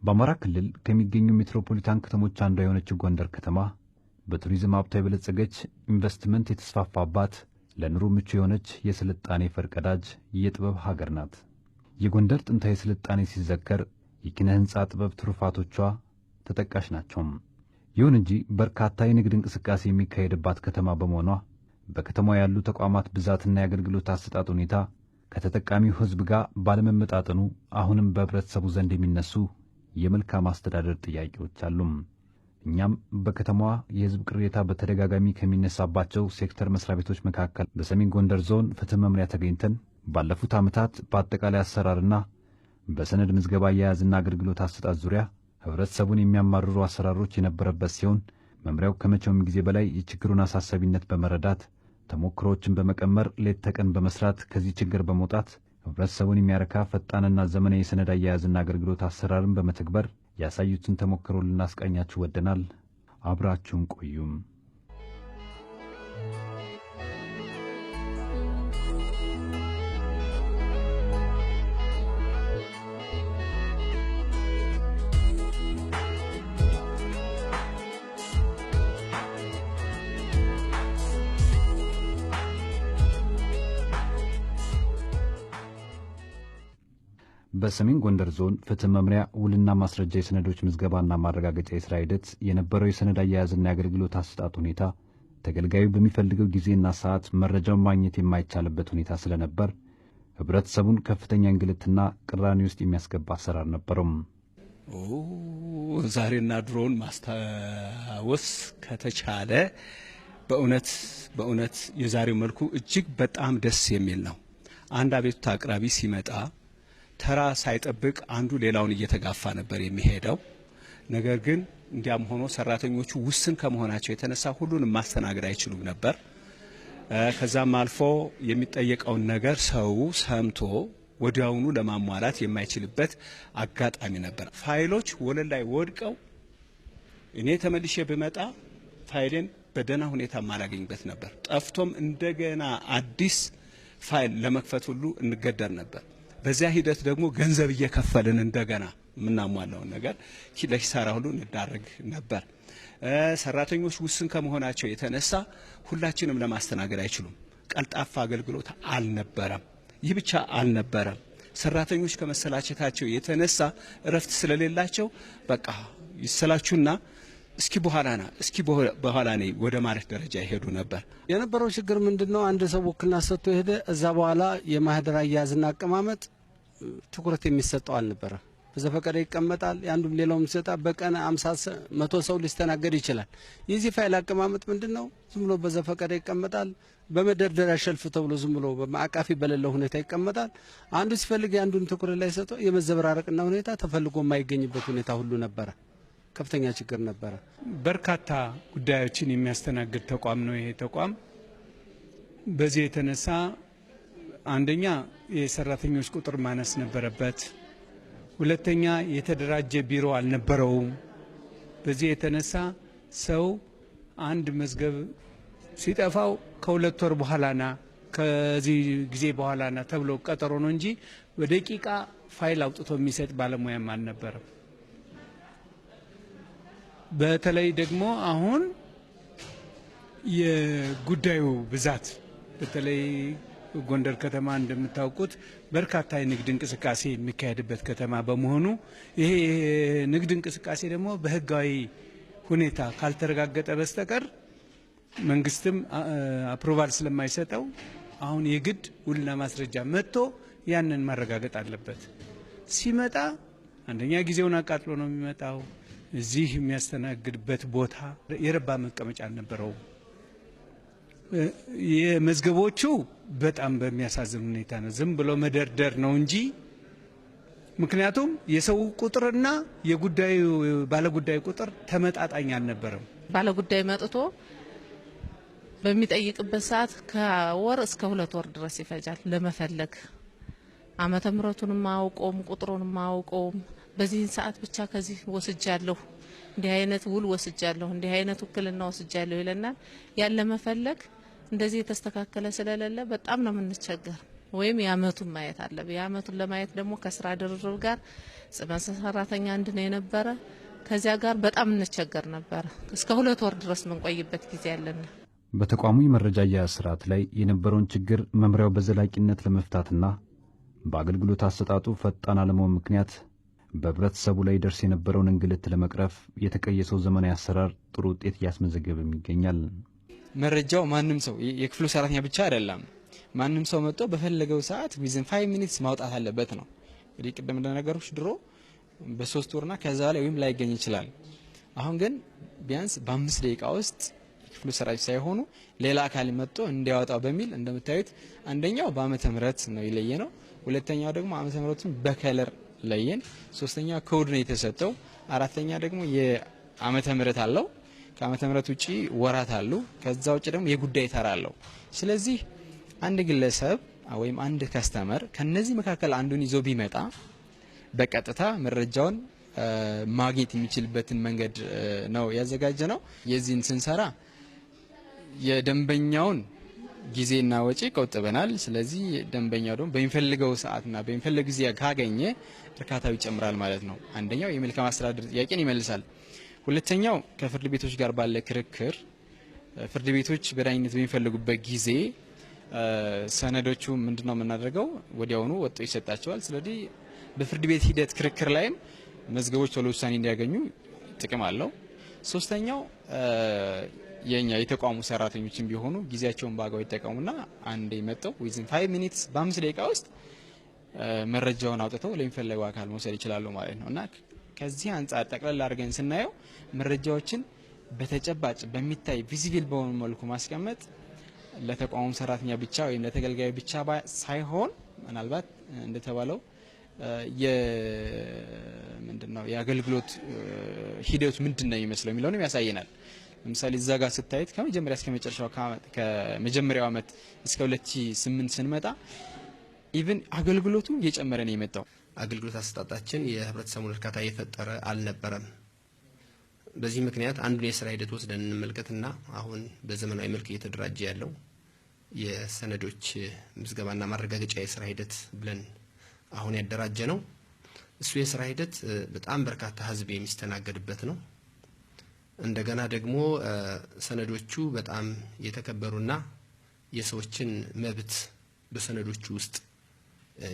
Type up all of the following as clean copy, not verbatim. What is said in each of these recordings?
በአማራ ክልል ከሚገኙ ሜትሮፖሊታን ከተሞች አንዷ የሆነችው ጎንደር ከተማ በቱሪዝም ሀብቷ የበለጸገች ኢንቨስትመንት የተስፋፋባት ለኑሮ ምቹ የሆነች የስልጣኔ ፈርቀዳጅ የጥበብ ሀገር ናት። የጎንደር ጥንታዊ ስልጣኔ ሲዘከር የኪነ ህንጻ ጥበብ ትሩፋቶቿ ተጠቃሽ ናቸው። ይሁን እንጂ በርካታ የንግድ እንቅስቃሴ የሚካሄድባት ከተማ በመሆኗ በከተማዋ ያሉ ተቋማት ብዛትና የአገልግሎት አሰጣጥ ሁኔታ ከተጠቃሚው ህዝብ ጋር ባለመመጣጠኑ አሁንም በህብረተሰቡ ዘንድ የሚነሱ የመልካም አስተዳደር ጥያቄዎች አሉ። እኛም በከተማዋ የህዝብ ቅሬታ በተደጋጋሚ ከሚነሳባቸው ሴክተር መስሪያ ቤቶች መካከል በሰሜን ጎንደር ዞን ፍትህ መምሪያ ተገኝተን ባለፉት ዓመታት በአጠቃላይ አሰራርና በሰነድ ምዝገባ አያያዝና አገልግሎት አሰጣጥ ዙሪያ ህብረተሰቡን የሚያማርሩ አሰራሮች የነበረበት ሲሆን መምሪያው ከመቼውም ጊዜ በላይ የችግሩን አሳሳቢነት በመረዳት ተሞክሮዎችን በመቀመር ሌት ተቀን በመስራት ከዚህ ችግር በመውጣት ህብረተሰቡን የሚያረካ ፈጣንና ዘመናዊ የሰነድ አያያዝና አገልግሎት አሰራርን በመተግበር ያሳዩትን ተሞክሮ ልናስቃኛችሁ ወደናል። አብራችሁን ቆዩም። በሰሜን ጎንደር ዞን ፍትህ መምሪያ ውልና ማስረጃ የሰነዶች ምዝገባና ማረጋገጫ የሥራ ሂደት የነበረው የሰነድ አያያዝና የአገልግሎት አሰጣጥ ሁኔታ ተገልጋዩ በሚፈልገው ጊዜና ሰዓት መረጃውን ማግኘት የማይቻልበት ሁኔታ ስለነበር ህብረተሰቡን ከፍተኛ እንግልትና ቅራኔ ውስጥ የሚያስገባ አሰራር ነበረው። ዛሬና ድሮን ማስታወስ ከተቻለ በእውነት የዛሬው መልኩ እጅግ በጣም ደስ የሚል ነው። አንድ አቤቱታ አቅራቢ ሲመጣ ተራ ሳይጠብቅ አንዱ ሌላውን እየተጋፋ ነበር የሚሄደው። ነገር ግን እንዲያም ሆኖ ሰራተኞቹ ውስን ከመሆናቸው የተነሳ ሁሉንም ማስተናገድ አይችሉም ነበር። ከዛም አልፎ የሚጠየቀውን ነገር ሰው ሰምቶ ወዲያውኑ ለማሟላት የማይችልበት አጋጣሚ ነበር። ፋይሎች ወለል ላይ ወድቀው እኔ ተመልሼ ብመጣ ፋይሌን በደህና ሁኔታ ማላገኝበት ነበር። ጠፍቶም እንደገና አዲስ ፋይል ለመክፈት ሁሉ እንገደድ ነበር። በዚያ ሂደት ደግሞ ገንዘብ እየከፈልን እንደገና ምናሟላውን ነገር ለኪሳራ ሁሉ እንዳረግ ነበር። ሰራተኞች ውስን ከመሆናቸው የተነሳ ሁላችንም ለማስተናገድ አይችሉም። ቀልጣፋ አገልግሎት አልነበረም። ይህ ብቻ አልነበረም። ሰራተኞች ከመሰላቸታቸው የተነሳ እረፍት ስለሌላቸው በቃ ይሰላቹና እስኪ በኋላ ነይ ወደ ማለት ደረጃ ይሄዱ ነበር። የነበረው ችግር ምንድነው? አንድ ሰው ውክልና ሰጥቶ ሄደ። እዛ በኋላ የማህደር አያያዝና አቀማመጥ ትኩረት የሚሰጠው አልነበረ። በዘፈቀደ ይቀመጣል። ያንዱም ሌላውም ሲሰጣ በቀን 50 100 ሰው ሊስተናገድ ይችላል። የዚህ ፋይል አቀማመጥ ምንድነው? ዝም ብሎ በዘፈቀደ ይቀመጣል። በመደርደሪያ ሸልፍ ተብሎ ዝም ብሎ በማዕቃፊ በሌለው ሁኔታ ይቀመጣል። አንዱ ሲፈልግ ያንዱን ትኩረት ላይ ሰጥቶ የመዘበራረቅና ሁኔታ ተፈልጎ የማይገኝበት ሁኔታ ሁሉ ነበረ። ከፍተኛ ችግር ነበረ። በርካታ ጉዳዮችን የሚያስተናግድ ተቋም ነው ይሄ ተቋም። በዚህ የተነሳ አንደኛ የሰራተኞች ቁጥር ማነስ ነበረበት። ሁለተኛ የተደራጀ ቢሮ አልነበረውም። በዚህ የተነሳ ሰው አንድ መዝገብ ሲጠፋው ከሁለት ወር በኋላና ከዚህ ጊዜ በኋላና ተብሎ ቀጠሮ ነው እንጂ በደቂቃ ፋይል አውጥቶ የሚሰጥ ባለሙያም አልነበረም። በተለይ ደግሞ አሁን የጉዳዩ ብዛት በተለይ ጎንደር ከተማ እንደምታውቁት በርካታ የንግድ እንቅስቃሴ የሚካሄድበት ከተማ በመሆኑ ይሄ ንግድ እንቅስቃሴ ደግሞ በህጋዊ ሁኔታ ካልተረጋገጠ በስተቀር መንግስትም አፕሮቫል ስለማይሰጠው አሁን የግድ ውልና ማስረጃ መጥቶ ያንን ማረጋገጥ አለበት። ሲመጣ አንደኛ ጊዜውን አቃጥሎ ነው የሚመጣው። እዚህ የሚያስተናግድበት ቦታ የረባ መቀመጫ አልነበረው። የመዝገቦቹ በጣም በሚያሳዝን ሁኔታ ነው ዝም ብሎ መደርደር ነው እንጂ ምክንያቱም የሰው ቁጥርና የጉዳዩ ባለጉዳይ ቁጥር ተመጣጣኝ አልነበረም። ባለጉዳይ መጥቶ በሚጠይቅበት ሰዓት ከወር እስከ 2 ወር ድረስ ይፈጃል ለመፈለግ። ዓመተ ምሕረቱን ማውቆም ቁጥሩን ማውቆም በዚህ ሰዓት ብቻ ከዚህ ወስጃለሁ እንዲህ አይነት ውል ወስጃለሁ እንዲህ አይነት ውክልና ወስጃለሁ ይለናል። ያለ መፈለግ እንደዚህ የተስተካከለ ስለሌለ በጣም ነው የምንቸገር። ወይም የአመቱን ማየት አለብን። የአመቱን ለማየት ደግሞ ከስራ ድርርብ ጋር ጽመሰ ሰራተኛ እንድነው የነበረ ከዚያ ጋር በጣም እንቸገር ነበር። እስከ 2 ወር ድረስ መንቆይበት ጊዜ ያለን። በተቋሙ የመረጃ አያያዝ ስርዓት ላይ የነበረውን ችግር መምሪያው በዘላቂነት ለመፍታትና በአገልግሎት አሰጣጡ ፈጣን አለመሆን ምክንያት በህብረተሰቡ ላይ ደርስ የነበረውን እንግልት ለመቅረፍ የተቀየሰው ዘመናዊ አሰራር ጥሩ ውጤት እያስመዘገበም ይገኛል። መረጃው ማንም ሰው የክፍሉ ሰራተኛ ብቻ አይደለም፣ ማንም ሰው መጥቶ በፈለገው ሰዓት ዊዝን 5 ሚኒትስ ማውጣት አለበት ነው። እንግዲህ ቅድም እንደነገርኩሽ ድሮ በ3 ወርና ከዛ ላይ ወይም ላይገኝ ይችላል። አሁን ግን ቢያንስ በ5 ደቂቃ ውስጥ የክፍሉ ሰራተኞች ሳይሆኑ ሌላ አካል መጥቶ እንዲያወጣው በሚል እንደምታዩት አንደኛው በዓመተ ምህረት ነው ይለየ ነው። ሁለተኛው ደግሞ ዓመተ ምህረቱን በከለር ለየን። ሶስተኛው ኮድ ነው የተሰጠው። አራተኛ ደግሞ የዓመተ ምህረት አለው። ከዓመተ ምህረት ውጪ ወራት አሉ። ከዛ ውጪ ደግሞ የጉዳይ ተራ አለው። ስለዚህ አንድ ግለሰብ ወይም አንድ ከስተመር ከነዚህ መካከል አንዱን ይዞ ቢመጣ በቀጥታ መረጃውን ማግኘት የሚችልበትን መንገድ ነው ያዘጋጀ ነው። የዚህን ስንሰራ የደንበኛውን ጊዜና ወጪ ቆጥበናል። ስለዚህ ደንበኛው ደግሞ በሚፈልገው ሰዓትና በሚፈልገው ጊዜ ካገኘ እርካታው ይጨምራል ማለት ነው። አንደኛው የመልካም አስተዳደር ጥያቄን ይመልሳል። ሁለተኛው ከፍርድ ቤቶች ጋር ባለ ክርክር ፍርድ ቤቶች በዳኝነት በሚፈልጉበት ጊዜ ሰነዶቹ ምንድነው የምናደርገው ወዲያውኑ ወጥቶ ይሰጣቸዋል። ስለዚህ በፍርድ ቤት ሂደት ክርክር ላይም መዝገቦች ቶሎ ውሳኔ እንዲያገኙ ጥቅም አለው። ሶስተኛው የኛ የተቋሙ ሰራተኞችን ቢሆኑ ጊዜያቸውን ባጋው ይጠቀሙና አንዴ መጥተው ዊዝን 5 ሚኒትስ በ5 ደቂቃ ውስጥ መረጃውን አውጥተው ለሚፈልገው አካል መውሰድ ይችላሉ ማለት ነው። እና ከዚህ አንጻር ጠቅላላ አድርገን ስናየው መረጃዎችን በተጨባጭ በሚታይ ቪዚብል በሆነ መልኩ ማስቀመጥ ለተቋሙ ሰራተኛ ብቻ ወይም ለተገልጋዩ ብቻ ሳይሆን ምናልባት እንደተባለው ምንድነው የአገልግሎት ሂደቱ ምንድነው የሚመስለው የሚለውንም ያሳየናል። ለምሳሌ እዛ ጋር ስታዩት ከመጀመሪያ እስከ መጨረሻው ከመጀመሪያው አመት እስከ 2008 ስንመጣ ኢቭን አገልግሎቱ እየጨመረ ነው የመጣው። አገልግሎት አሰጣጣችን የህብረተሰቡን እርካታ እየፈጠረ አልነበረም። በዚህ ምክንያት አንዱን የስራ ሂደት ወስደን እንመልከትና አሁን በዘመናዊ መልክ እየተደራጀ ያለው የሰነዶች ምዝገባና ማረጋገጫ የስራ ሂደት ብለን አሁን ያደራጀ ነው። እሱ የስራ ሂደት በጣም በርካታ ህዝብ የሚስተናገድበት ነው። እንደገና ደግሞ ሰነዶቹ በጣም የተከበሩና የሰዎችን መብት በሰነዶቹ ውስጥ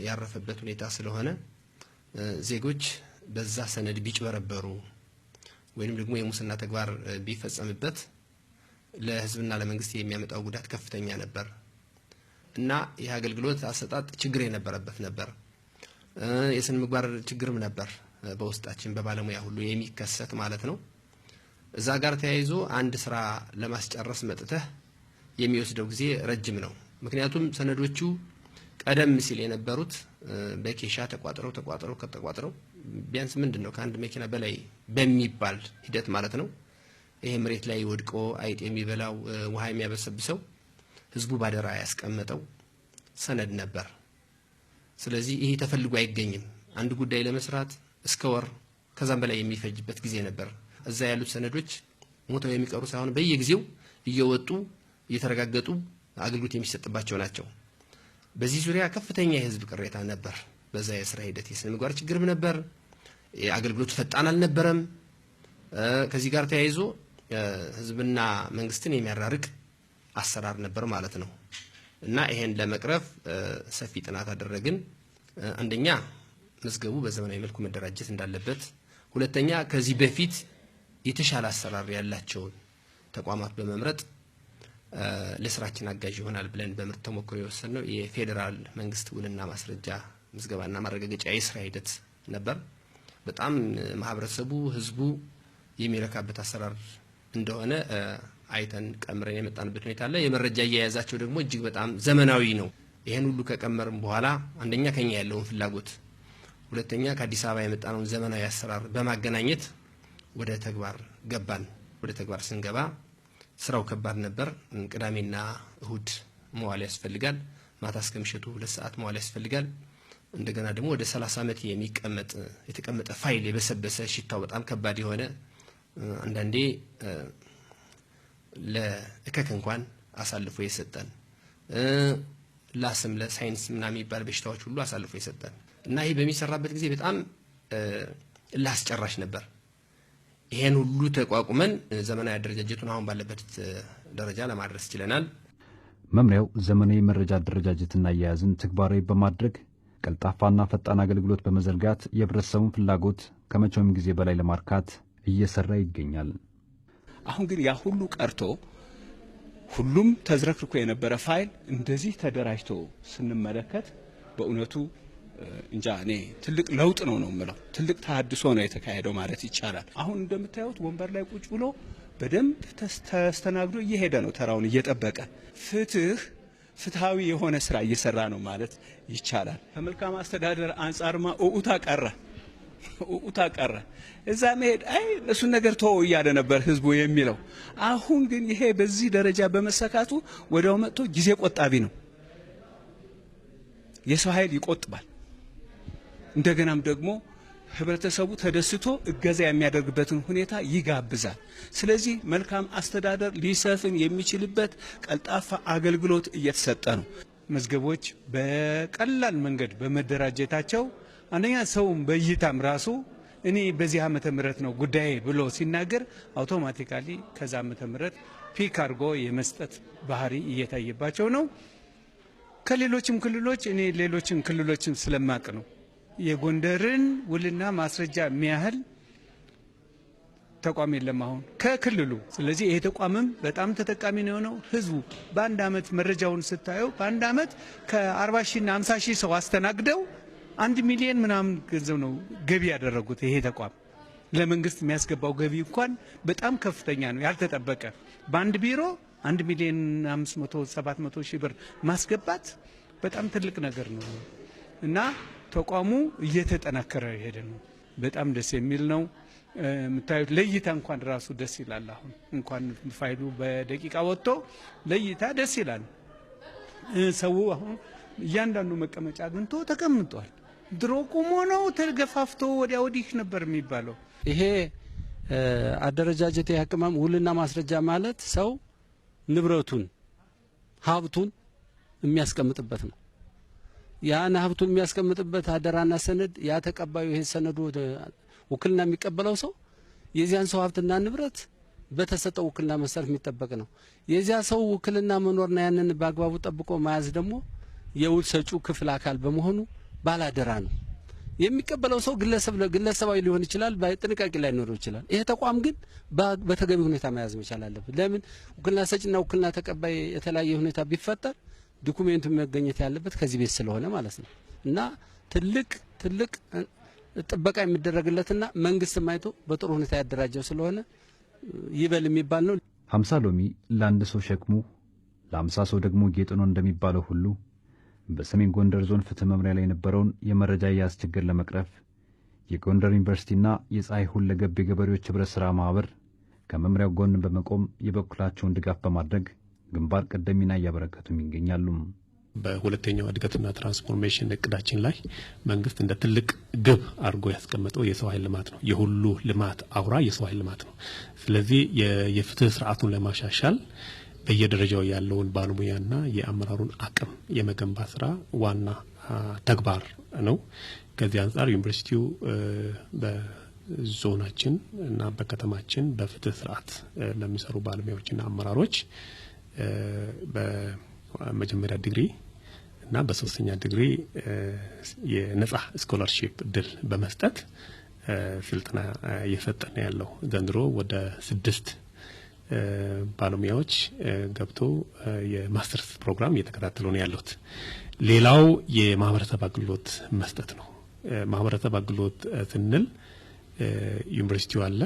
ያረፈበት ሁኔታ ስለሆነ ዜጎች በዛ ሰነድ ቢጭበረበሩ ወይንም ደግሞ የሙስና ተግባር ቢፈጸምበት ለህዝብና ለመንግስት የሚያመጣው ጉዳት ከፍተኛ ነበር እና ይህ አገልግሎት አሰጣጥ ችግር የነበረበት ነበር። የስነ ምግባር ችግርም ነበር በውስጣችን በባለሙያ ሁሉ የሚከሰት ማለት ነው። እዛ ጋር ተያይዞ አንድ ስራ ለማስጨረስ መጥተህ የሚወስደው ጊዜ ረጅም ነው። ምክንያቱም ሰነዶቹ ቀደም ሲል የነበሩት በኬሻ ተቋጥረው ቢያንስ ምንድነው ከአንድ መኪና በላይ በሚባል ሂደት ማለት ነው ይሄ መሬት ላይ ወድቆ አይጥ የሚበላው ውሃ የሚያበሰብሰው ህዝቡ ባደራ ያስቀመጠው ሰነድ ነበር። ስለዚህ ይሄ ተፈልጎ አይገኝም። አንድ ጉዳይ ለመስራት እስከ ወር ከዛም በላይ የሚፈጅበት ጊዜ ነበር። እዛ ያሉት ሰነዶች ሞተው የሚቀሩ ሳይሆን በየጊዜው እየወጡ እየተረጋገጡ አገልግሎት የሚሰጥባቸው ናቸው። በዚህ ዙሪያ ከፍተኛ የህዝብ ቅሬታ ነበር። በዛ የስራ ሂደት የስነ ምግባር ችግርም ነበር። የአገልግሎት ፈጣን አልነበረም። ከዚህ ጋር ተያይዞ ህዝብና መንግስትን የሚያራርቅ አሰራር ነበር ማለት ነው እና ይሄን ለመቅረፍ ሰፊ ጥናት አደረግን። አንደኛ መዝገቡ በዘመናዊ መልኩ መደራጀት እንዳለበት፣ ሁለተኛ ከዚህ በፊት የተሻለ አሰራር ያላቸውን ተቋማት በመምረጥ ለስራችን አጋዥ ይሆናል ብለን በምርት ተሞክሮ የወሰነው የፌዴራል መንግስት ውልና ማስረጃ ምዝገባና ማረጋገጫ የስራ ሂደት ነበር። በጣም ማህበረሰቡ ህዝቡ የሚረካበት አሰራር እንደሆነ አይተን ቀምረን የመጣንበት ሁኔታ አለ። የመረጃ አያያዛቸው ደግሞ እጅግ በጣም ዘመናዊ ነው። ይሄን ሁሉ ከቀመርን በኋላ አንደኛ ከኛ ያለውን ፍላጎት፣ ሁለተኛ ከአዲስ አበባ የመጣነውን ዘመናዊ አሰራር በማገናኘት ወደ ተግባር ገባን። ወደ ተግባር ስንገባ ስራው ከባድ ነበር። ቅዳሜና እሁድ መዋል ያስፈልጋል። ማታ እስከ ምሽቱ 2 ሰዓት መዋል ያስፈልጋል። እንደገና ደግሞ ወደ 30 ዓመት የተቀመጠ ፋይል የበሰበሰ ሽታው በጣም ከባድ የሆነ አንዳንዴ ለእከክ እንኳን አሳልፎ የሰጠን ላስም ለሳይንስ ምናምን የሚባል በሽታዎች ሁሉ አሳልፎ የሰጠን እና ይሄ በሚሰራበት ጊዜ በጣም ላስጨራሽ ነበር። ይሄን ሁሉ ተቋቁመን ዘመናዊ አደረጃጀቱን አሁን ባለበት ደረጃ ለማድረስ ችለናል። መምሪያው ዘመናዊ መረጃ አደረጃጀትና አያያዝን ተግባራዊ በማድረግ ቀልጣፋና ፈጣን አገልግሎት በመዘርጋት የህብረተሰቡን ፍላጎት ከመቼውም ጊዜ በላይ ለማርካት እየሰራ ይገኛል። አሁን ግን ያ ሁሉ ቀርቶ ሁሉም ተዝረክርኮ የነበረ ፋይል እንደዚህ ተደራጅቶ ስንመለከት በእውነቱ እንጃ እኔ ትልቅ ለውጥ ነው የምለው። ትልቅ ተሐድሶ ነው የተካሄደው ማለት ይቻላል። አሁን እንደምታዩት ወንበር ላይ ቁጭ ብሎ በደንብ ተስተናግዶ እየሄደ ነው ተራውን እየጠበቀ ፍትሃዊ የሆነ ስራ እየሰራ ነው ማለት ይቻላል። ከመልካም አስተዳደር አንጻርማ ኡኡታ ቀረ እዛ መሄድ እሱን ነገር ተወው እያለ ነበር ህዝቡ የሚለው። አሁን ግን ይሄ በዚህ ደረጃ በመሰካቱ ወዲያው መጥቶ ጊዜ ቆጣቢ ነው፣ የሰው ኃይል ይቆጥባል። እንደገናም ደግሞ ህብረተሰቡ ተደስቶ እገዛ የሚያደርግበትን ሁኔታ ይጋብዛል። ስለዚህ መልካም አስተዳደር ሊሰፍን የሚችልበት ቀልጣፋ አገልግሎት እየተሰጠ ነው። መዝገቦች በቀላል መንገድ በመደራጀታቸው አንደኛ ሰውም በእይታም ራሱ እኔ በዚህ ዓመተ ምህረት ነው ጉዳይ ብሎ ሲናገር አውቶማቲካሊ ከዛ ዓመተ ምህረት ፒክ አድርጎ የመስጠት ባህሪ እየታየባቸው ነው። ከሌሎችም ክልሎች እኔ ሌሎችን ክልሎችን ስለማቅ ነው የጎንደርን ውልና ማስረጃ የሚያህል ተቋም የለም አሁን ከክልሉ። ስለዚህ ይሄ ተቋምም በጣም ተጠቃሚ ነው የሆነው። ህዝቡ በአንድ ዓመት መረጃውን ስታየው በአንድ ዓመት ከ40 ሺህና 50 ሺህ ሰው አስተናግደው 1 ሚሊዮን ምናምን ገንዘብ ነው ገቢ ያደረጉት። ይሄ ተቋም ለመንግስት የሚያስገባው ገቢ እንኳን በጣም ከፍተኛ ነው ያልተጠበቀ። በአንድ ቢሮ 1 ሚሊዮን 500-700 ሺህ ብር ማስገባት በጣም ትልቅ ነገር ነው እና ተቋሙ እየተጠናከረ ይሄደ ነው። በጣም ደስ የሚል ነው የምታዩት። ለይታ እንኳን ራሱ ደስ ይላል። አሁን እንኳን ፋይሉ በደቂቃ ወጥቶ ለይታ ደስ ይላል። ሰው አሁን እያንዳንዱ መቀመጫ አግኝቶ ተቀምጧል። ድሮ ቆሞ ነው ተገፋፍቶ ወዲያ ወዲህ ነበር የሚባለው። ይሄ አደረጃጀት የህክማም ውልና ማስረጃ ማለት ሰው ንብረቱን ሀብቱን የሚያስቀምጥበት ነው። ያን ሀብቱን የሚያስቀምጥበት አደራና ሰነድ ያ ተቀባዩ ይሄ ሰነዱ ውክልና የሚቀበለው ሰው የዚያን ሰው ሀብትና ንብረት በተሰጠው ውክልና መሰረት የሚጠበቅ ነው። የዚያ ሰው ውክልና መኖርና ያንን በአግባቡ ጠብቆ መያዝ ደግሞ የውል ሰጪው ክፍል አካል በመሆኑ ባላደራ ነው። የሚቀበለው ሰው ግለሰባዊ ሊሆን ይችላል፣ በጥንቃቄ ላይ ኖር ይችላል። ይሄ ተቋም ግን በተገቢ ሁኔታ መያዝ መቻል አለበት። ለምን ውክልና ሰጪና ውክልና ተቀባይ የተለያየ ሁኔታ ቢፈጠር ዶኩሜንቱ መገኘት ያለበት ከዚህ ቤት ስለሆነ ማለት ነው እና ትልቅ ጥበቃ የሚደረግለትና መንግስት ማይቶ በጥሩ ሁኔታ ያደራጀው ስለሆነ ይበል የሚባል ነው። 50 ሎሚ ለአንድ ሰው ሸክሙ ለ50 ሰው ደግሞ ጌጡ ነው እንደሚባለው ሁሉ በሰሜን ጎንደር ዞን ፍትህ መምሪያ ላይ የነበረውን የመረጃ አያያዝ ችግር ለመቅረፍ የጎንደር ዩኒቨርሲቲና የፀሐይ ሁለገብ የገበሬዎች ህብረት ሥራ ማህበር ከመምሪያው ጎን በመቆም የበኩላቸውን ድጋፍ በማድረግ ግንባር ቀደም ሚና እያበረከቱም ይገኛሉ። በሁለተኛው እድገትና ትራንስፎርሜሽን እቅዳችን ላይ መንግስት እንደ ትልቅ ግብ አድርጎ ያስቀመጠው የሰው ኃይል ልማት ነው። የሁሉ ልማት አውራ የሰው ኃይል ልማት ነው። ስለዚህ የፍትህ ስርዓቱን ለማሻሻል በየደረጃው ያለውን ባለሙያና የአመራሩን አቅም የመገንባት ስራ ዋና ተግባር ነው። ከዚህ አንጻር ዩኒቨርሲቲው በዞናችን እና በከተማችን በፍትህ ስርዓት ለሚሰሩ ባለሙያዎችና አመራሮች በመጀመሪያ ዲግሪ እና በሶስተኛ ዲግሪ የነጻ ስኮላርሺፕ እድል በመስጠት ስልጠና እየሰጠን ያለው። ዘንድሮ ወደ 6 ባለሙያዎች ገብቶ የማስተርስ ፕሮግራም እየተከታተሉ ነው ያሉት። ሌላው የማህበረሰብ አገልግሎት መስጠት ነው። ማህበረሰብ አገልግሎት ስንል ዩኒቨርሲቲው አለ፣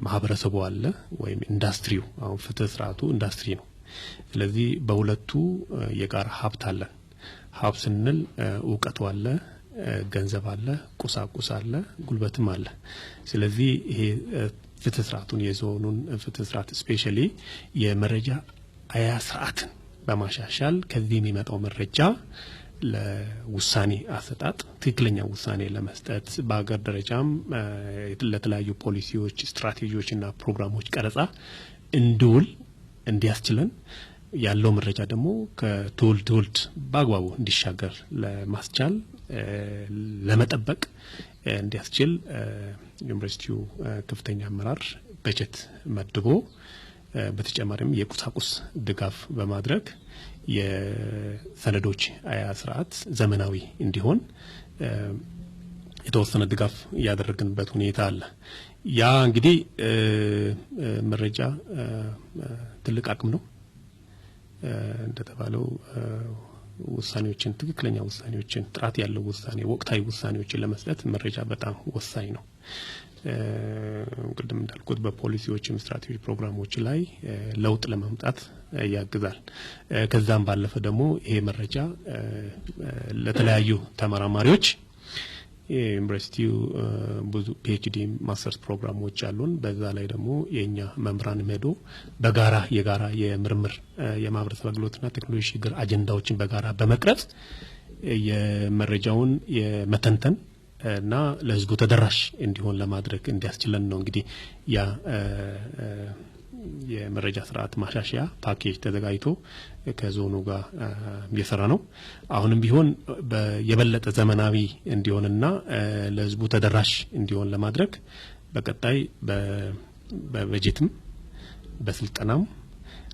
ማህበረሰቡ አለ ወይም ኢንዱስትሪው። አሁን ፍትህ ስርዓቱ ኢንዱስትሪ ነው። ስለዚህ በሁለቱ የጋራ ሀብት አለን። ሀብት ስንል እውቀቱ አለ፣ ገንዘብ አለ፣ ቁሳቁስ አለ፣ ጉልበትም አለ። ስለዚህ ይሄ ፍትህ ስርዓቱን የዞኑን ፍትህ ስርዓት ስፔሻሊ የመረጃ አያያዝ ስርዓትን በማሻሻል ከዚህ የሚመጣው መረጃ ለውሳኔ አሰጣጥ ትክክለኛ ውሳኔ ለመስጠት በአገር ደረጃም ለተለያዩ ፖሊሲዎች፣ ስትራቴጂዎችና ፕሮግራሞች ቀረጻ እንዲውል እንዲያስችለን ያለው መረጃ ደግሞ ከትውልድ በአግባቡ እንዲሻገር ለማስቻል ለመጠበቅ እንዲያስችል ዩኒቨርሲቲው ከፍተኛ አመራር በጀት መድቦ በተጨማሪም የቁሳቁስ ድጋፍ በማድረግ የሰነዶች አያያዝ ስርዓት ዘመናዊ እንዲሆን የተወሰነ ድጋፍ ያደረግንበት ሁኔታ አለ። ያ እንግዲህ መረጃ ትልቅ አቅም ነው። እንደተባለው ውሳኔዎችን ትክክለኛ ውሳኔዎችን ጥራት ያለው ውሳኔ ወቅታዊ ውሳኔዎችን ለመስጠት መረጃ በጣም ወሳኝ ነው። ቅድም እንዳልኩት በፖሊሲዎችም ስትራቴጂ ፕሮግራሞች ላይ ለውጥ ለማምጣት ያግዛል። ከዛም ባለፈ ደግሞ ይሄ መረጃ ለተለያዩ ተመራማሪዎች ዩኒቨርሲቲው ብዙ ፒኤችዲ ማስተርስ ፕሮግራሞች አሉን። በዛ ላይ ደግሞ የኛ መምራን ሄዶ በጋራ የጋራ የምርምር የማህበረሰብ አገልግሎትና ቴክኖሎጂ ሽግግር አጀንዳዎችን በጋራ በመቅረጽ የመረጃውን የመተንተን እና ለህዝቡ ተደራሽ እንዲሆን ለማድረግ እንዲያስችለን ነው እንግዲህ ያ የመረጃ ስርዓት ማሻሻያ ፓኬጅ ተዘጋጅቶ ከዞኑ ጋር እየሰራ ነው። አሁንም ቢሆን የበለጠ ዘመናዊ እንዲሆንና ለህዝቡ ተደራሽ እንዲሆን ለማድረግ በቀጣይ በበጀትም በስልጠናም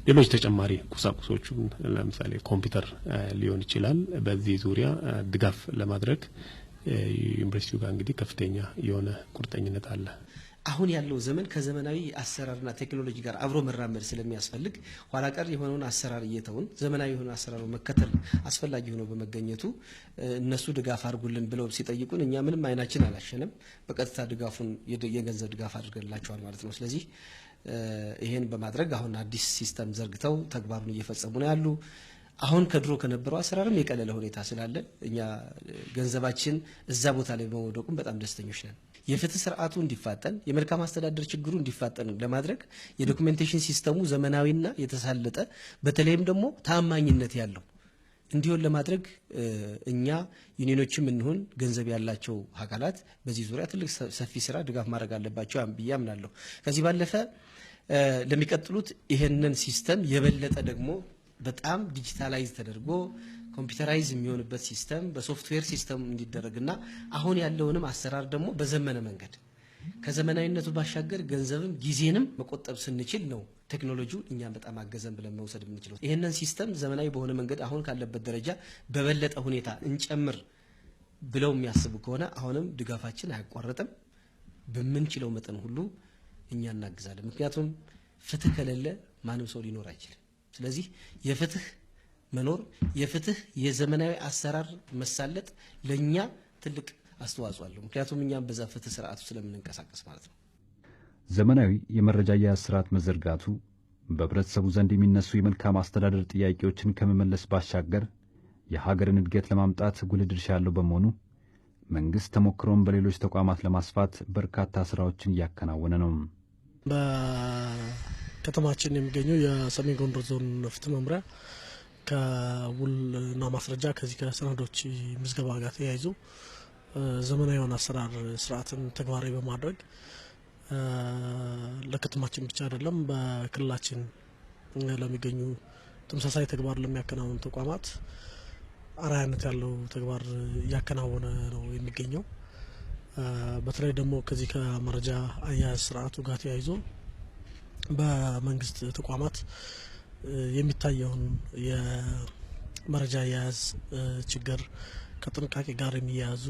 ሌሎች ተጨማሪ ቁሳቁሶችን ለምሳሌ ኮምፒውተር ሊሆን ይችላል በዚህ ዙሪያ ድጋፍ ለማድረግ ዩኒቨርሲቲው ጋር እንግዲህ ከፍተኛ የሆነ ቁርጠኝነት አለ። አሁን ያለው ዘመን ከዘመናዊ አሰራርና ቴክኖሎጂ ጋር አብሮ መራመድ ስለሚያስፈልግ ኋላ ቀር የሆነውን አሰራር እየተውን ዘመናዊ የሆነ አሰራር መከተል አስፈላጊ ሆኖ በመገኘቱ እነሱ ድጋፍ አድርጉልን ብለው ሲጠይቁን እኛ ምንም አይናችን አላሸነም። በቀጥታ ድጋፉን የገንዘብ ድጋፍ አድርገንላቸዋል ማለት ነው። ስለዚህ ይሄን በማድረግ አሁን አዲስ ሲስተም ዘርግተው ተግባሩን እየፈጸሙ ነው ያሉ። አሁን ከድሮ ከነበረው አሰራርም የቀለለ ሁኔታ ስላለ እኛ ገንዘባችን እዛ ቦታ ላይ በመወደቁም በጣም ደስተኞች ነን። የፍትህ ስርዓቱ እንዲፋጠን የመልካም አስተዳደር ችግሩ እንዲፋጠን ለማድረግ የዶክመንቴሽን ሲስተሙ ዘመናዊና የተሳለጠ በተለይም ደግሞ ታማኝነት ያለው እንዲሆን ለማድረግ እኛ ዩኒዮኖችም እንሆን ገንዘብ ያላቸው አካላት በዚህ ዙሪያ ትልቅ ሰፊ ስራ ድጋፍ ማድረግ አለባቸው ብዬ አምናለሁ። ከዚህ ባለፈ ለሚቀጥሉት ይሄንን ሲስተም የበለጠ ደግሞ በጣም ዲጂታላይዝ ተደርጎ ኮምፒውተራይዝ የሚሆንበት ሲስተም በሶፍትዌር ሲስተም እንዲደረግና አሁን ያለውንም አሰራር ደግሞ በዘመነ መንገድ ከዘመናዊነቱ ባሻገር ገንዘብም ጊዜንም መቆጠብ ስንችል ነው ቴክኖሎጂው እኛን በጣም አገዘን ብለን መውሰድ የምንችለው። ይሄንን ሲስተም ዘመናዊ በሆነ መንገድ አሁን ካለበት ደረጃ በበለጠ ሁኔታ እንጨምር ብለው የሚያስቡ ከሆነ አሁንም ድጋፋችን አያቋርጥም። በምንችለው መጠን ሁሉ እኛ እናግዛለን። ምክንያቱም ፍትህ ከሌለ ማንም ሰው ሊኖር አይችልም። ስለዚህ የፍትህ መኖር የፍትህ የዘመናዊ አሰራር መሳለጥ ለኛ ትልቅ አስተዋጽኦ አለው። ምክንያቱም እኛም በዛ ፍትህ ስርዓቱ ስለምንንቀሳቀስ ማለት ነው። ዘመናዊ የመረጃ አያያዝ ስርዓት መዘርጋቱ በህብረተሰቡ ዘንድ የሚነሱ የመልካም አስተዳደር ጥያቄዎችን ከመመለስ ባሻገር የሀገርን እድገት ለማምጣት ጉልህ ድርሻ ያለው በመሆኑ መንግስት ተሞክሮን በሌሎች ተቋማት ለማስፋት በርካታ ስራዎችን እያከናወነ ነው። በከተማችን የሚገኘው የሰሜን ጎንደር ዞን ፍትህ መምሪያ ከውልና ማስረጃ ከዚህ ከሰነዶች ምዝገባ ጋር ተያይዞ ዘመናዊ የሆነ አሰራር ስርዓትን ተግባራዊ በማድረግ ለከተማችን ብቻ አይደለም በክልላችን ለሚገኙ ተመሳሳይ ተግባር ለሚያከናውኑ ተቋማት አርአያነት ያለው ተግባር እያከናወነ ነው የሚገኘው። በተለይ ደግሞ ከዚህ ከመረጃ አያያዝ ስርዓቱ ጋር ተያይዞ በመንግስት ተቋማት የሚታየውን የመረጃ አያያዝ ችግር ከጥንቃቄ ጋር የሚያያዙ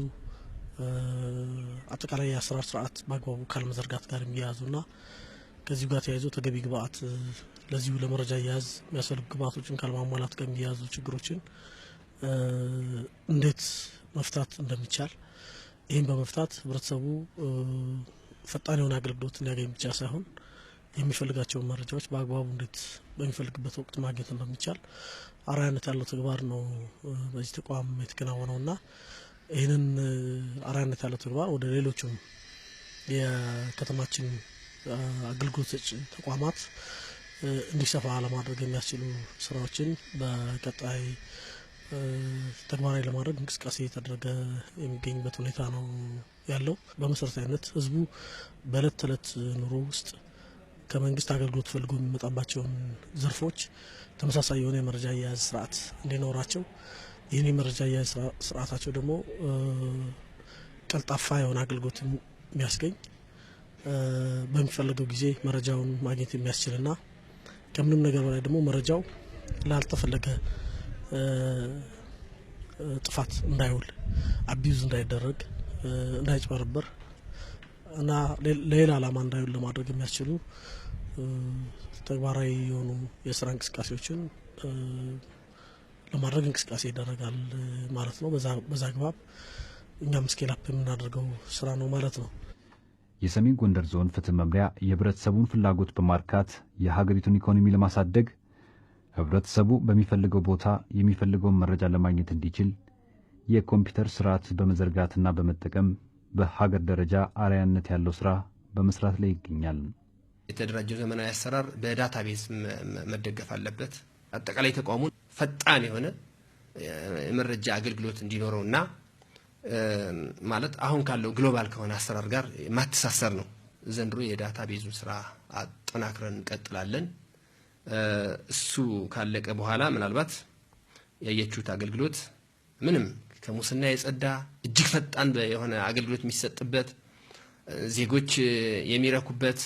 አጠቃላይ የአሰራር ስርዓት በአግባቡ ካለመዘርጋት ጋር የሚያያዙና ከዚሁ ጋር ተያይዞ ተገቢ ግብአት ለዚሁ ለመረጃ አያያዝ የሚያስፈልጉ ግብአቶችን ካለማሟላት ጋር የሚያያዙ ችግሮችን እንዴት መፍታት እንደሚቻል ይህን በመፍታት ህብረተሰቡ ፈጣን የሆነ አገልግሎት እንዲያገኝ ብቻ ሳይሆን የሚፈልጋቸውን መረጃዎች በአግባቡ እንዴት በሚፈልግበት ወቅት ማግኘት እንደሚቻል አርአያነት ያለው ተግባር ነው በዚህ ተቋም የተከናወነውና ይህንን አርአያነት ያለው ተግባር ወደ ሌሎችም የከተማችን አገልግሎት ሰጪ ተቋማት እንዲሰፋ ለማድረግ የሚያስችሉ ስራዎችን በቀጣይ ተግባራዊ ለማድረግ እንቅስቃሴ የተደረገ የሚገኝበት ሁኔታ ነው ያለው። በመሰረታዊነት ህዝቡ በእለት ተዕለት ኑሮ ውስጥ ከመንግስት አገልግሎት ፈልጎ የሚመጣባቸውን ዘርፎች ተመሳሳይ የሆነ የመረጃ አያያዝ ስርዓት እንዲኖራቸው ይህን የመረጃ አያያዝ ስርዓታቸው ደግሞ ቀልጣፋ የሆነ አገልግሎት የሚያስገኝ በሚፈልገው ጊዜ መረጃውን ማግኘት የሚያስችልና ከምንም ነገር በላይ ደግሞ መረጃው ላልተፈለገ ጥፋት እንዳይውል አቢዩዝ እንዳይደረግ እንዳይጭበረበር እና ለሌላ ዓላማ እንዳይውል ለማድረግ የሚያስችሉ ተግባራዊ የሆኑ የስራ እንቅስቃሴዎችን ለማድረግ እንቅስቃሴ ይደረጋል ማለት ነው። በዛ አግባብ እኛም ስኬል አፕ የምናደርገው ስራ ነው ማለት ነው። የሰሜን ጎንደር ዞን ፍትህ መምሪያ የህብረተሰቡን ፍላጎት በማርካት የሀገሪቱን ኢኮኖሚ ለማሳደግ ህብረተሰቡ በሚፈልገው ቦታ የሚፈልገውን መረጃ ለማግኘት እንዲችል የኮምፒውተር ስርዓት በመዘርጋትና በመጠቀም በሀገር ደረጃ አርአያነት ያለው ስራ በመስራት ላይ ይገኛል። የተደራጀው ዘመናዊ አሰራር በዳታቤዝ መደገፍ አለበት። አጠቃላይ ተቋሙን ፈጣን የሆነ የመረጃ አገልግሎት እንዲኖረውና ማለት አሁን ካለው ግሎባል ከሆነ አሰራር ጋር ማተሳሰር ነው። ዘንድሮ የዳታቤዙ ስራ አጠናክረን እንቀጥላለን። እሱ ካለቀ በኋላ ምናልባት ያየችሁት አገልግሎት ምንም ከሙስና የጸዳ እጅግ ፈጣን የሆነ አገልግሎት የሚሰጥበት ዜጎች የሚረኩበት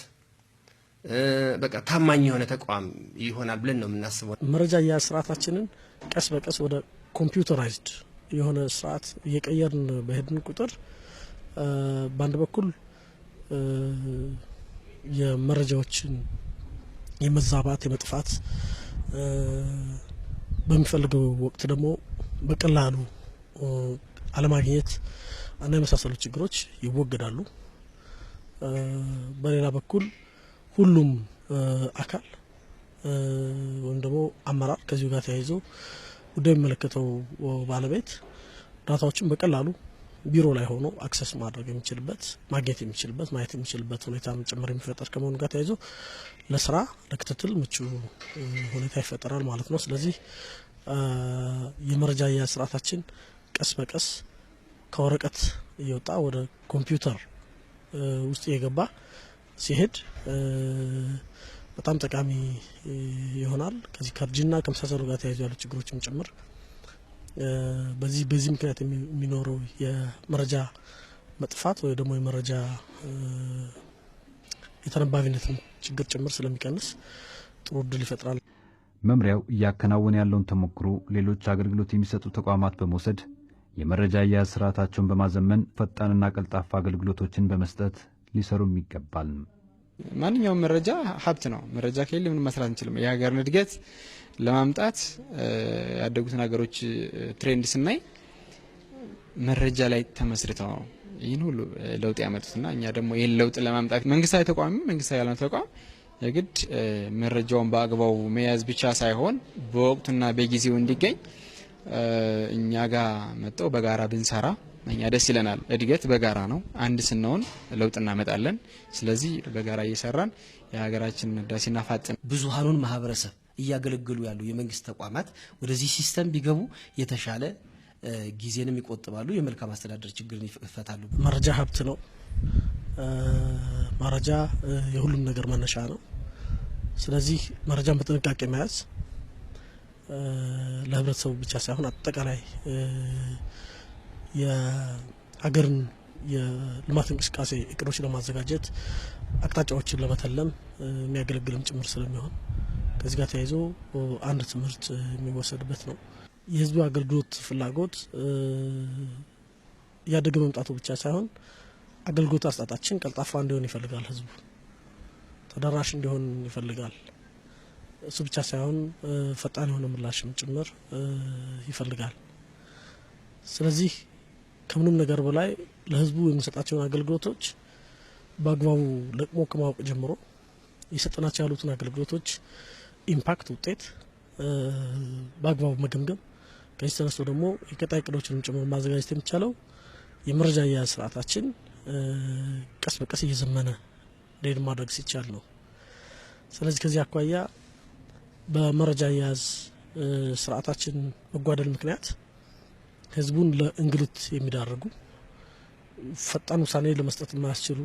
በቃ ታማኝ የሆነ ተቋም ይሆናል ብለን ነው የምናስበው። መረጃ አያያዝ ስርዓታችንን ቀስ በቀስ ወደ ኮምፒውተራይዝድ የሆነ ስርዓት እየቀየርን በሄድን ቁጥር በአንድ በኩል የመረጃዎችን የመዛባት የመጥፋት በሚፈልገው ወቅት ደግሞ በቀላሉ አለማግኘት እና የመሳሰሉ ችግሮች ይወገዳሉ። በሌላ በኩል ሁሉም አካል ወይም ደግሞ አመራር ከዚሁ ጋር ተያይዞ ጉዳይ የሚመለከተው ባለቤት ዳታዎችን በቀላሉ ቢሮ ላይ ሆኖ አክሰስ ማድረግ የሚችልበት ማግኘት የሚችልበት ማየት የሚችልበት ሁኔታ ጭምር የሚፈጠር ከመሆኑ ጋር ተያይዞ ለስራ ለክትትል ምቹ ሁኔታ ይፈጠራል ማለት ነው። ስለዚህ የመረጃ አያያዝ ስርዓታችን ቀስ በቀስ ከወረቀት እየወጣ ወደ ኮምፒውተር ውስጥ እየገባ ሲሄድ በጣም ጠቃሚ ይሆናል። ከዚህ ከእርጅና ከመሳሰሉ ጋር ተያይዞ ያሉ ችግሮችም ጭምር በዚህ ምክንያት የሚኖረው የመረጃ መጥፋት ወይ ደግሞ የመረጃ የተነባቢነትን ችግር ጭምር ስለሚቀንስ ጥሩ እድል ይፈጥራል። መምሪያው እያከናወነ ያለውን ተሞክሮ ሌሎች አገልግሎት የሚሰጡ ተቋማት በመውሰድ የመረጃ አያያዝ ስርዓታቸውን በማዘመን ፈጣንና ቀልጣፋ አገልግሎቶችን በመስጠት ሊሰሩም ይገባል። ማንኛውም መረጃ ሀብት ነው። መረጃ ከሌለ ምን መስራት እንችልም። የሀገርን እድገት ለማምጣት ያደጉትን ሀገሮች ትሬንድ ስናይ መረጃ ላይ ተመስርተው ነው ይህን ሁሉ ለውጥ ያመጡትና እኛ ደግሞ ይህን ለውጥ ለማምጣት መንግስታዊ ተቋም መንግስታዊ ያልሆነ ተቋም የግድ መረጃውን በአግባቡ መያዝ ብቻ ሳይሆን በወቅቱና በጊዜው እንዲገኝ እኛ ጋር መጣው በጋራ ብንሰራ እኛ ደስ ይለናል። እድገት በጋራ ነው። አንድ ስንሆን ለውጥ እናመጣለን። ስለዚህ በጋራ እየሰራን የሀገራችን ህዳሴና ፋጥን ብዙሃኑን ማህበረሰብ እያገለገሉ ያሉ የመንግስት ተቋማት ወደዚህ ሲስተም ቢገቡ የተሻለ ጊዜንም ይቆጥባሉ፣ የመልካም አስተዳደር ችግርን ይፈታሉ። መረጃ ሀብት ነው። መረጃ የሁሉም ነገር መነሻ ነው። ስለዚህ መረጃን በጥንቃቄ መያዝ ለህብረተሰቡ ብቻ ሳይሆን አጠቃላይ የሀገርን የልማት እንቅስቃሴ እቅዶችን ለማዘጋጀት አቅጣጫዎችን ለመተለም የሚያገለግልም ጭምር ስለሚሆን ከዚህ ጋር ተያይዞ አንድ ትምህርት የሚወሰድበት ነው። የህዝቡ አገልግሎት ፍላጎት እያደገ መምጣቱ ብቻ ሳይሆን አገልግሎት አሰጣጣችን ቀልጣፋ እንዲሆን ይፈልጋል። ህዝቡ ተደራሽ እንዲሆን ይፈልጋል። እሱ ብቻ ሳይሆን ፈጣን የሆነ ምላሽም ጭምር ይፈልጋል። ስለዚህ ከምንም ነገር በላይ ለህዝቡ የሚሰጣቸውን አገልግሎቶች በአግባቡ ለቅሞ ከማወቅ ጀምሮ የሰጠናቸው ያሉትን አገልግሎቶች ኢምፓክት ውጤት በአግባቡ መገምገም ከዚህ ተነስቶ ደግሞ የቀጣይ እቅዶችንም ጭምር ማዘጋጀት የሚቻለው የመረጃ አያያዝ ስርዓታችን ቀስ በቀስ እየዘመነ እንዲሄድ ማድረግ ሲቻል ነው። ስለዚህ ከዚህ አኳያ በመረጃ አያያዝ ስርዓታችን መጓደል ምክንያት ህዝቡን ለእንግልት የሚዳርጉ ፈጣን ውሳኔ ለመስጠት የማያስችሉ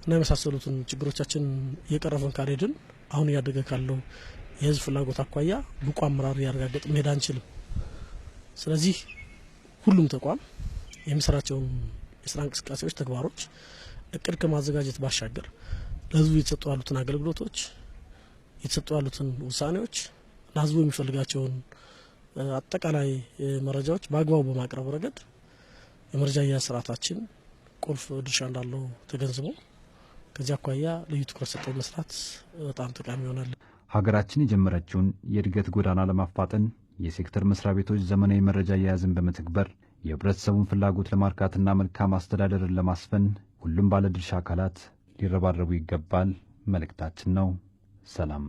እና የመሳሰሉትን ችግሮቻችን እየቀረፈን ካልሄድን አሁን እያደገ ካለው የህዝብ ፍላጎት አኳያ ብቁ አመራር ያረጋግጥ መሄድ አንችልም። ስለዚህ ሁሉም ተቋም የሚሰራቸውን የስራ እንቅስቃሴዎች፣ ተግባሮች እቅድ ከማዘጋጀት ባሻገር ለህዝቡ የተሰጡ ያሉትን አገልግሎቶች፣ የተሰጡ ያሉትን ውሳኔዎች፣ ለህዝቡ የሚፈልጋቸውን አጠቃላይ መረጃዎች በአግባቡ በማቅረብ ረገድ የመረጃ አያያዝ ስርዓታችን ቁልፍ ድርሻ እንዳለው ተገንዝቦ ከዚህ አኳያ ልዩ ትኩረት ሰጥቶ መስራት በጣም ጠቃሚ ይሆናል። ሀገራችን የጀመረችውን የእድገት ጎዳና ለማፋጠን የሴክተር መስሪያ ቤቶች ዘመናዊ መረጃ አያያዝን በመተግበር የህብረተሰቡን ፍላጎት ለማርካትና መልካም አስተዳደርን ለማስፈን ሁሉም ባለድርሻ አካላት ሊረባረቡ ይገባል መልእክታችን ነው። ሰላም።